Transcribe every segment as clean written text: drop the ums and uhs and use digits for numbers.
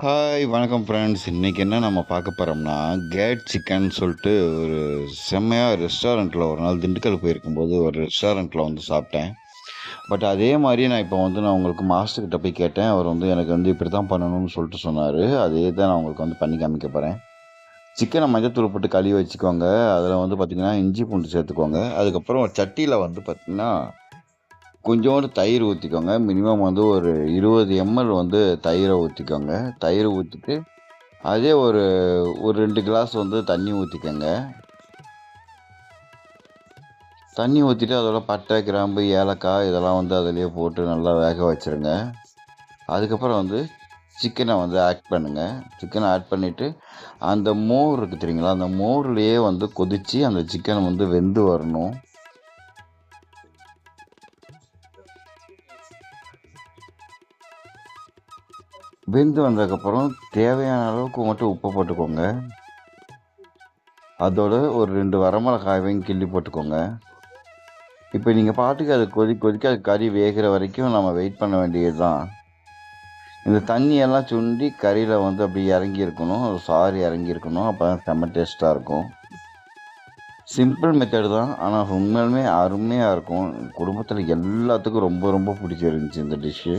Hi வணக்கம் friends. இன்றைக்கி என்ன நம்ம பார்க்க போகிறோம்னா, கேட் சிக்கன் சொல்லிட்டு ஒரு செம்மையாக ரெஸ்டாரண்ட்டில் ஒரு நாள் திண்டுக்கல் போயிருக்கும்போது ஒரு ரெஸ்டாரண்ட்டில் வந்து சாப்பிட்டேன். பட் அதே மாதிரி நான் உங்களுக்கு மாஸ்டர்கிட்ட போய் கேட்டேன். அவர் வந்து எனக்கு வந்து இப்படி தான் பண்ணணும்னு சொல்லிட்டு சொன்னார். அதே தான் நான் உங்களுக்கு வந்து பண்ணி காமிக்க போகிறேன். சிக்கனை மஞ்சத்தூள் போட்டு கழுவி வச்சுக்கோங்க. அதில் வந்து பார்த்திங்கன்னா இஞ்சி பூண்டு சேர்த்துக்கோங்க. அதுக்கப்புறம் ஒரு சட்டியில் வந்து பார்த்திங்கன்னா கொஞ்சோண்டு தயிர் ஊற்றிக்கோங்க. மினிமம் வந்து ஒரு 20 எம்எல் வந்து தயிரை ஊற்றிக்கோங்க. தயிர் ஊற்றிட்டு அதே ஒரு ஒரு 2 கிளாஸ் வந்து தண்ணி ஊற்றிக்கோங்க. தண்ணி ஊற்றிட்டு அதோட பட்டை, கிராம்பு, ஏலக்காய் இதெல்லாம் வந்து அதிலேயே போட்டு நல்லா வேக வச்சுருங்க. அதுக்கப்புறம் வந்து சிக்கனை வந்து ஆட் பண்ணுங்கள். சிக்கனை ஆட் பண்ணிவிட்டு அந்த மோர் இருக்குது தெரியுங்களா, அந்த மோர்லேயே வந்து கொதித்து அந்த சிக்கன் வந்து வெந்து வரணும். வெந்து வந்ததுக்கப்புறம் தேவையான அளவுக்கு மட்டும் உப்பு போட்டுக்கோங்க. அதோட ஒரு 2 வரமிளகாயையும் கிள்ளி போட்டுக்கோங்க. இப்போ நீங்கள் பாட்டுக்கு அது கொதிக்க அது கறி வேகிற வரைக்கும் நம்ம வெயிட் பண்ண வேண்டியது தான். இந்த தண்ணியெல்லாம் சுண்டி கறியில் வந்து அப்படி இறங்கியிருக்கணும், சாறு இறங்கியிருக்கணும். அப்போ தான் செம்ம டேஸ்ட்டாக இருக்கும். சிம்பிள் மெத்தட் தான், ஆனால் உண்மையாலுமே அருமையாக இருக்கும். குடும்பத்தில் எல்லாத்துக்கும் ரொம்ப ரொம்ப பிடிச்சிருந்துச்சி இந்த டிஷ்ஷு.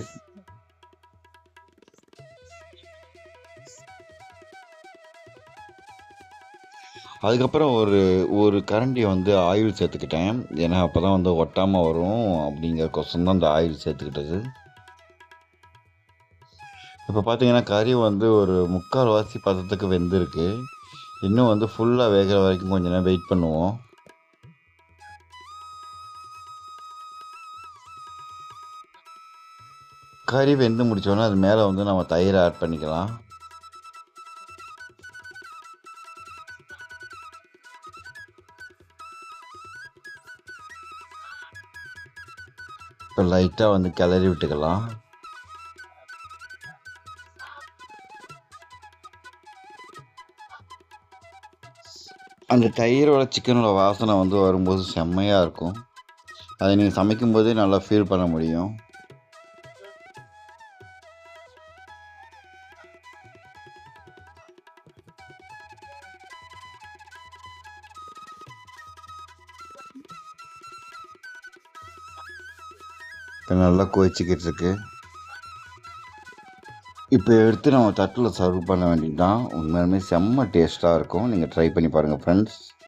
அதுக்கப்புறம் ஒரு கரண்டி வந்து ஆயில் சேர்த்துக்கிட்டேன். ஏன்னா அப்போ தான் வந்து ஒட்டாமல் வரும் அப்படிங்கிறக்கோசரம் தான் அந்த ஆயில் சேர்த்துக்கிட்டது. இப்போ பார்த்தீங்கன்னா கறி வந்து ஒரு 3/4 பதத்துக்கு வெந்திருக்கு. இன்னும் வந்து ஃபுல்லாக வேகிற வரைக்கும் கொஞ்ச நேரம் வெயிட் பண்ணுவோம். கறி வெந்து முடித்தோடனே அது மேலே வந்து நம்ம தயிரை ஆட் பண்ணிக்கலாம். இப்போ லைட்டாக வந்து கிளறி விட்டுக்கலாம். அந்த தயிரோட சிக்கனோட வாசனை வந்து வரும்போது செம்மையாக இருக்கும். அதை நீங்கள் சமைக்கும்போதே நல்லா ஃபீல் பண்ண முடியும். இப்போ நல்லா கொதிச்சிக்கிட்டு இருக்கு. இப்போ எடுத்து நம்ம தட்டில் சர்வ் பண்ண வேண்டியது தான். உண்மையாலுமே செம்ம டேஸ்ட்டாக இருக்கும். நீங்கள் ட்ரை பண்ணி பாருங்கள் ஃப்ரெண்ட்ஸ்.